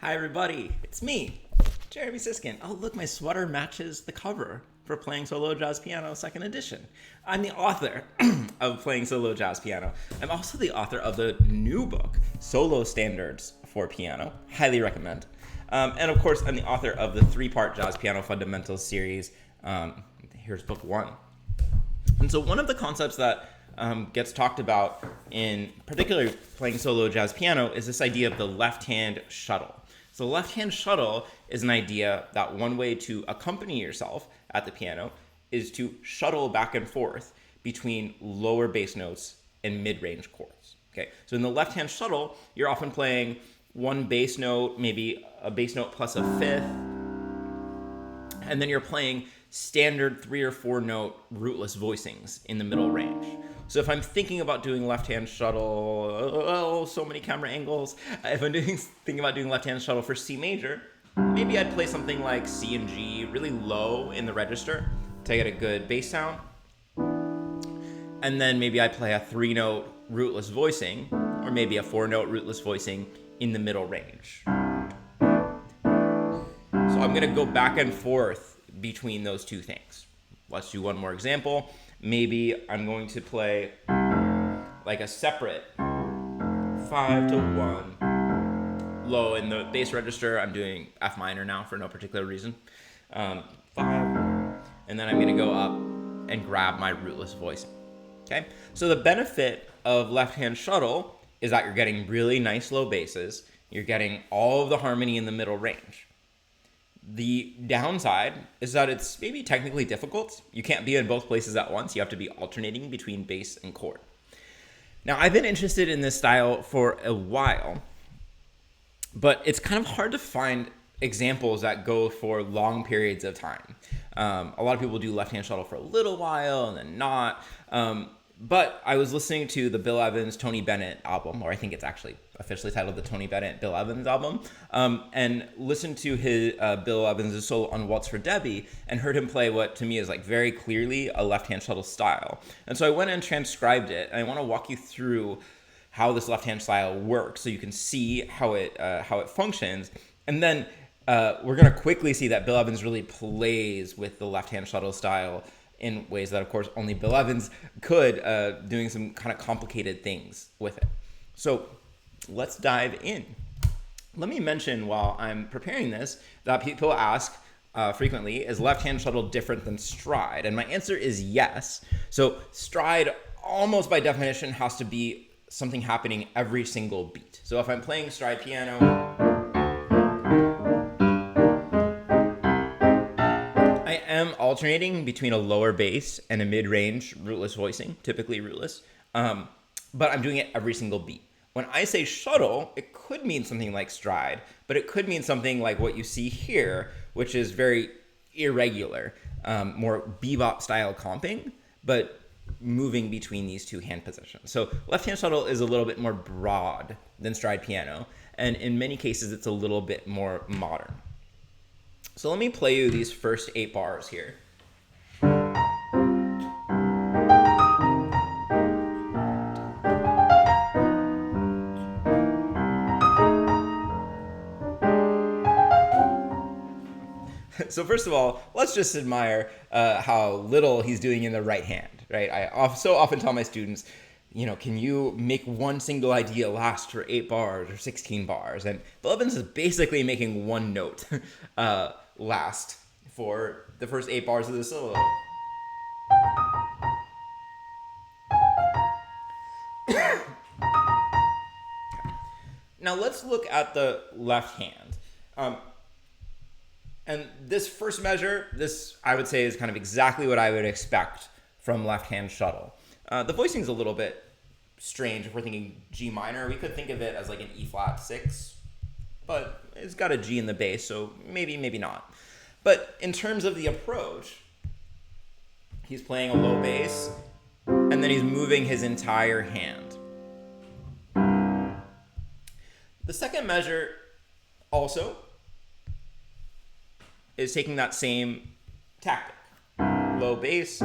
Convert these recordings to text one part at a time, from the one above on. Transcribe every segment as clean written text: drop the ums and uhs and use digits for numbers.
Hi everybody, it's me, Jeremy Siskind. Oh look, my sweater matches the cover for Playing Solo Jazz Piano 2nd edition. I'm the author of Playing Solo Jazz Piano. I'm also the author of the new book, Solo Standards for Piano. Highly recommend. And of course, I'm the author of the 3-part Jazz Piano Fundamentals series. Here's book 1. And so one of the concepts that gets talked about in particularly playing solo jazz piano is this idea of the left-hand shuttle. So the left-hand shuttle is an idea that one way to accompany yourself at the piano is to shuttle back and forth between lower bass notes and mid-range chords. Okay, so in the left-hand shuttle, you're often playing one bass note, maybe a bass note plus a fifth, and then you're playing standard 3 or 4 note rootless voicings in the middle range. So if I'm thinking about doing left-hand shuttle, so many camera angles. If I'm thinking about doing left-hand shuttle for C major, maybe I'd play something like C and G really low in the register to get a good bass sound. And then maybe I play a 3-note rootless voicing, or maybe a 4-note rootless voicing in the middle range. So I'm gonna go back and forth between those two things. Let's do one more example. Maybe I'm going to play like a separate 5 to 1 low in the bass register. I'm doing F minor now for no particular reason. 5, and then I'm going to go up and grab my rootless voicing. Okay, so the benefit of left-hand shuttle is that you're getting really nice low basses. You're getting all of the harmony in the middle range. The downside is that it's maybe technically difficult. You can't be in both places at once. You have to be alternating between bass and chord. Now, I've been interested in this style for a while, but it's kind of hard to find examples that go for long periods of time. A lot of people do left-hand shuttle for a little while and then not. But I was listening to the Bill Evans, Tony Bennett album, or I think it's actually officially titled the Tony Bennett, Bill Evans album, and listened to his Bill Evans' solo on Waltz for Debby and heard him play what to me is like very clearly a left-hand shuttle style. And so I went and transcribed it, and I want to walk you through how this left-hand style works so you can see how it functions. And then we're going to quickly see that Bill Evans really plays with the left-hand shuttle style in ways that, of course, only Bill Evans could, doing some kind of complicated things with it. So let's dive in. Let me mention while I'm preparing this that people ask frequently, is left-hand shuttle different than stride? And my answer is yes. So stride, almost by definition, has to be something happening every single beat. So if I'm playing stride piano, I'm alternating between a lower bass and a mid-range rootless voicing, typically rootless, but I'm doing it every single beat. When I say shuttle, it could mean something like stride, but it could mean something like what you see here, which is very irregular, more bebop style comping, but moving between these two hand positions. So left-hand shuttle is a little bit more broad than stride piano, and in many cases it's a little bit more modern. So let me play you these first 8 bars here. So first of all, let's just admire how little he's doing in the right hand, right? I so often tell my students, can you make one single idea last for 8 bars or 16 bars? And Bill Evans is basically making one note last for the first 8 bars of the solo. Now let's look at the left hand. And this first measure, this I would say is kind of exactly what I would expect from left-hand shuttle. The voicing's a little bit strange if we're thinking G minor. We could think of it as like an E flat 6, but it's got a G in the bass, so maybe not. But in terms of the approach, he's playing a low bass, and then he's moving his entire hand. The second measure also is taking that same tactic. Low bass,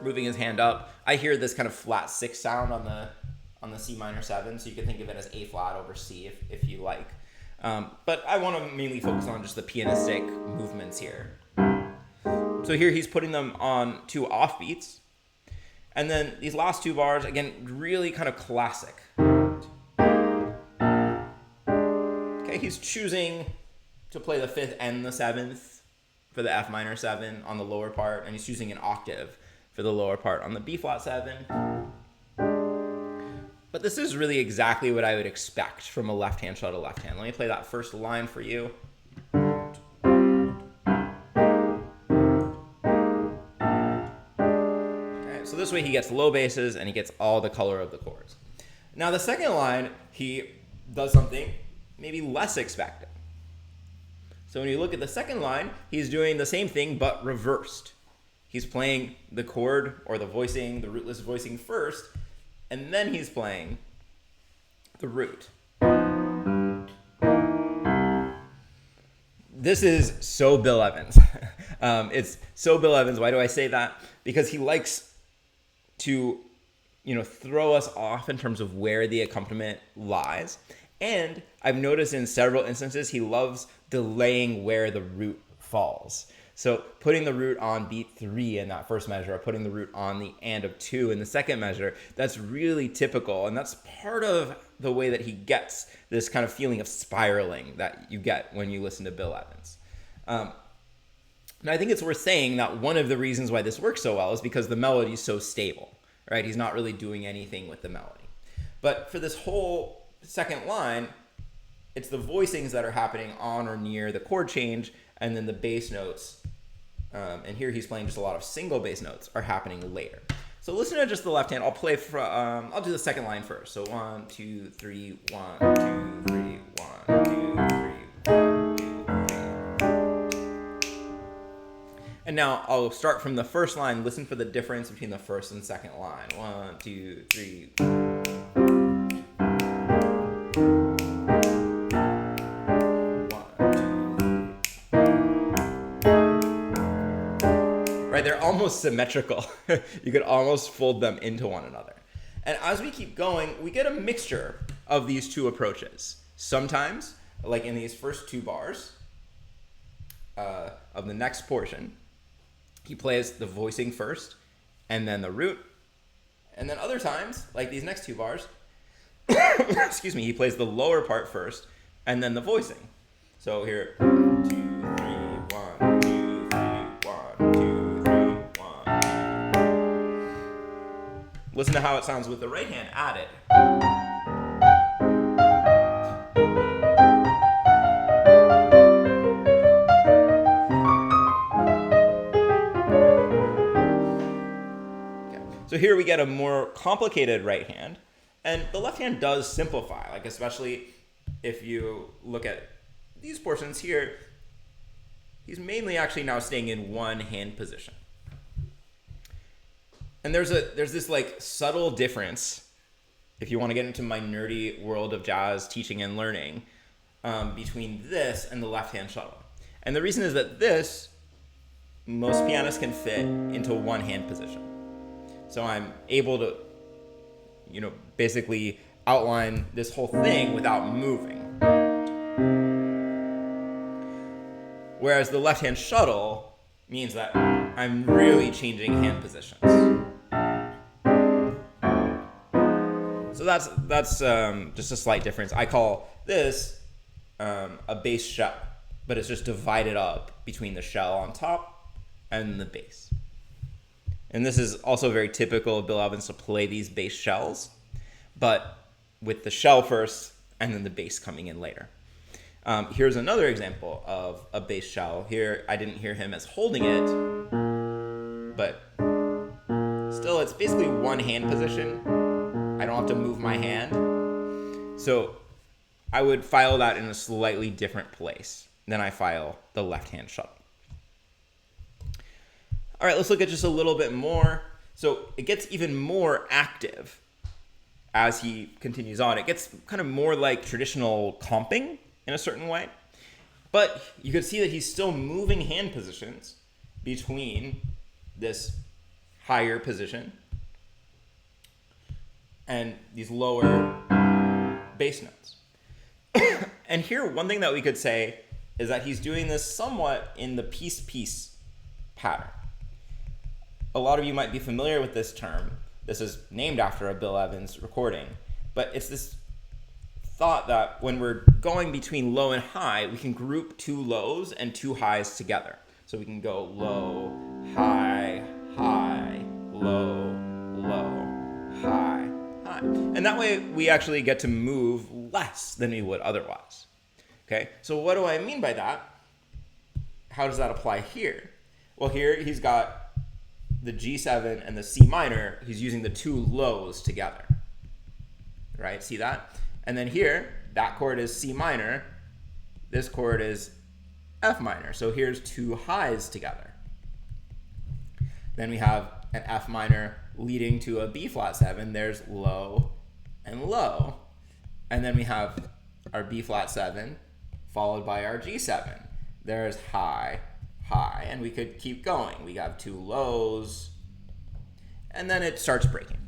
moving his hand up. I hear this kind of flat 6 sound on the C minor 7, so you could think of it as A flat over C if you like. But I want to mainly focus on just the pianistic movements here. So here he's putting them on 2 offbeats. And then these last 2 bars, again, really kind of classic. Okay, he's choosing to play the 5th and the 7th for the F minor 7 on the lower part, and he's choosing an octave for the lower part on the B flat 7. But this is really exactly what I would expect from a left-hand shuttle left hand. Let me play that first line for you. Okay, so this way he gets low basses and he gets all the color of the chords. Now the second line, he does something maybe less expected. So when you look at the second line, he's doing the same thing but reversed. He's playing the chord or the voicing, the rootless voicing first, and then he's playing the root. This is so Bill Evans. It's so Bill Evans. Why do I say that? Because he likes to, throw us off in terms of where the accompaniment lies. And I've noticed in several instances, he loves delaying where the root falls. So putting the root on beat 3 in that first measure, or putting the root on the and of 2 in the second measure, that's really typical. And that's part of the way that he gets this kind of feeling of spiraling that you get when you listen to Bill Evans. And I think it's worth saying that one of the reasons why this works so well is because the melody is so stable, right? He's not really doing anything with the melody. But for this whole second line, it's the voicings that are happening on or near the chord change, and then the bass notes, and here he's playing just a lot of single bass notes, are happening later. So listen to just the left hand. I'll play I'll do the second line first. So 1, 2, 3, 1, 2, 3, 1, 2, 3, 1, 2, 3. And now I'll start from the first line. Listen for the difference between the first and second line. 1, 2, 3. They're almost symmetrical. You could almost fold them into one another. And as we keep going, we get a mixture of these 2 approaches. Sometimes, like in these first 2 bars of the next portion, he plays the voicing first and then the root. And then other times, like these next 2 bars, excuse me, he plays the lower part first and then the voicing. So here, 2, 3, 1, 2, 3, 1, 2. Listen to how it sounds with the right hand added. Okay. So here we get a more complicated right hand, and the left hand does simplify, like especially if you look at these portions here, he's mainly actually now staying in one hand position. And there's this like subtle difference, if you want to get into my nerdy world of jazz teaching and learning, between this and the left-hand shuttle. And the reason is that this, most pianists can fit into one hand position. So I'm able to, basically outline this whole thing without moving. Whereas the left-hand shuttle means that I'm really changing hand positions. So that's just a slight difference. I call this a bass shell, but it's just divided up between the shell on top and the bass. And this is also very typical of Bill Evans to play these bass shells, but with the shell first and then the bass coming in later. Here's another example of a bass shell. Here, I didn't hear him as holding it, but still it's basically one hand position. I don't have to move my hand. So I would file that in a slightly different place than I file the left-hand shuttle. All right, let's look at just a little bit more. So it gets even more active as he continues on. It gets kind of more like traditional comping in a certain way. But you can see that he's still moving hand positions between this higher position and these lower bass notes. And here, one thing that we could say is that he's doing this somewhat in the piece-piece pattern. A lot of you might be familiar with this term. This is named after a Bill Evans recording, but it's this thought that when we're going between low and high, we can group two lows and two highs together. So we can go low, high, high, low, low, high, high. And that way we actually get to move less than we would otherwise. Okay, so what do I mean by that? How does that apply here? Well, here he's got the G7 and the C minor. He's using the two lows together, right? See that? And then here, that chord is C minor. This chord is F minor. So here's two highs together. Then we have an F minor leading to a B flat 7. There's low and low. And then we have our B flat 7 followed by our G7. There's high, high, and we could keep going. We have two lows, and then it starts breaking.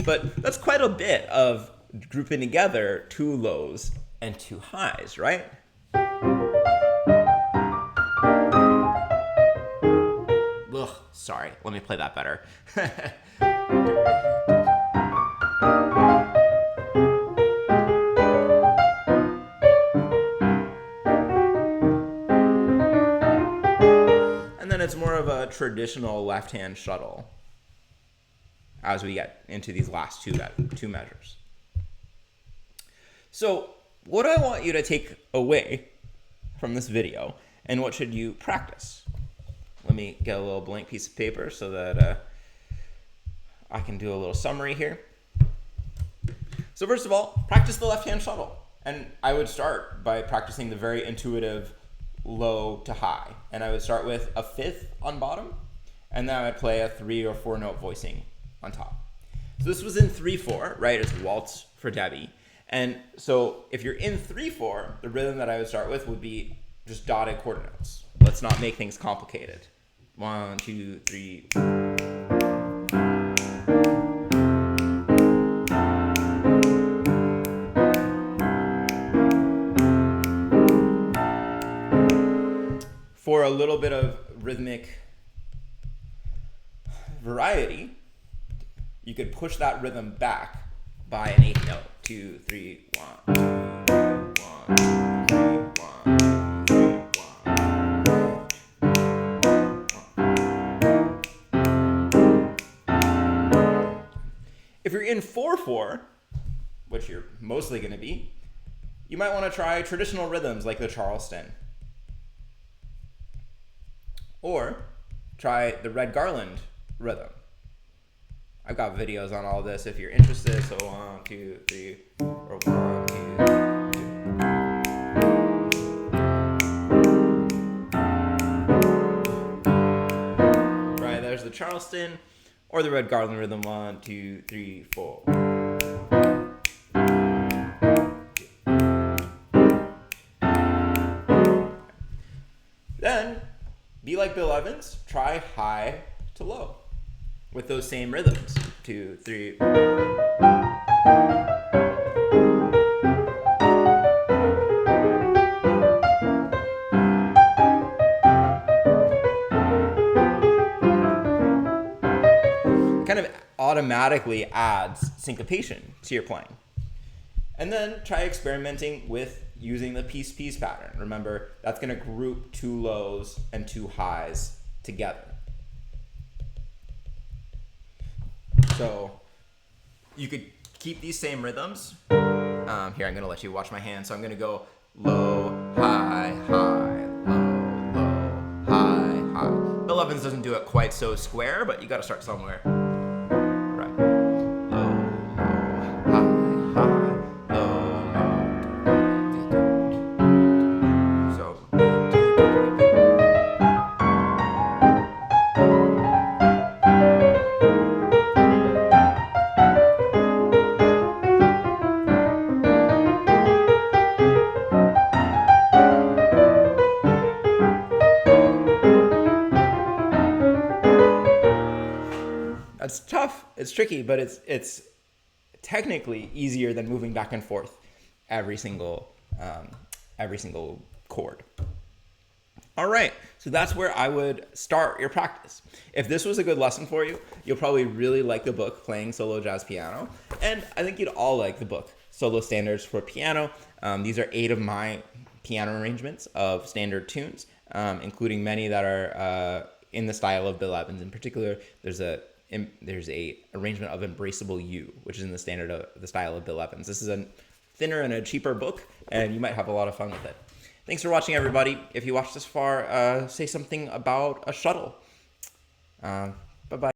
But that's quite a bit of grouping together two lows and two highs, right? Ugh, sorry, let me play that better. It's more of a traditional left-hand shuttle as we get into these last two measures. So what I want you to take away from this video, and what should you practice? Let me get a little blank piece of paper so that I can do a little summary here. So first of all, practice the left-hand shuttle. And I would start by practicing the very intuitive low to high, and I would start with a fifth on bottom, and then I would play a 3 or 4 note voicing on top. So this was in 3/4, right? It's Waltz for Debby. And so if you're in 3/4, the rhythm that I would start with would be just dotted quarter notes. Let's not make things complicated. 1, 2, 3. For a little bit of rhythmic variety, you could push that rhythm back by an 8th note. 2, 3, 1, 2, 1, 3, 1. If you're in 4/4, which you're mostly going to be, you might want to try traditional rhythms like the Charleston. Or try the Red Garland rhythm. I've got videos on all this if you're interested. So 1, 2, 3, or 1, 2, 3. Right, there's the Charleston or the Red Garland rhythm. 1, 2, 3, 4. Then be like Bill Evans, try high to low with those same rhythms. 2, 3. Kind of automatically adds syncopation to your playing. And then try experimenting with using the piece-piece pattern. Remember, that's going to group two lows and two highs together. So you could keep these same rhythms. Here, I'm going to let you watch my hand. So I'm going to go low, high, high, low, low, high, high. Bill Evans doesn't do it quite so square, but you got to start somewhere. Right. Low, low, high, high. It's tough, it's tricky, but it's technically easier than moving back and forth every single every single chord. All right, so that's where I would start your practice. If this was a good lesson for you, you'll probably really like the book, Playing Solo Jazz Piano, and I think you'd all like the book, Solo Standards for Piano. These are 8 of my piano arrangements of standard tunes, including many that are in the style of Bill Evans. In particular, there's a arrangement of Embraceable You, which is in the standard of the style of Bill Evans. This is a thinner and a cheaper book, and you might have a lot of fun with it. Thanks for watching, everybody. If you watched this far, say something about a shuttle. Bye-bye.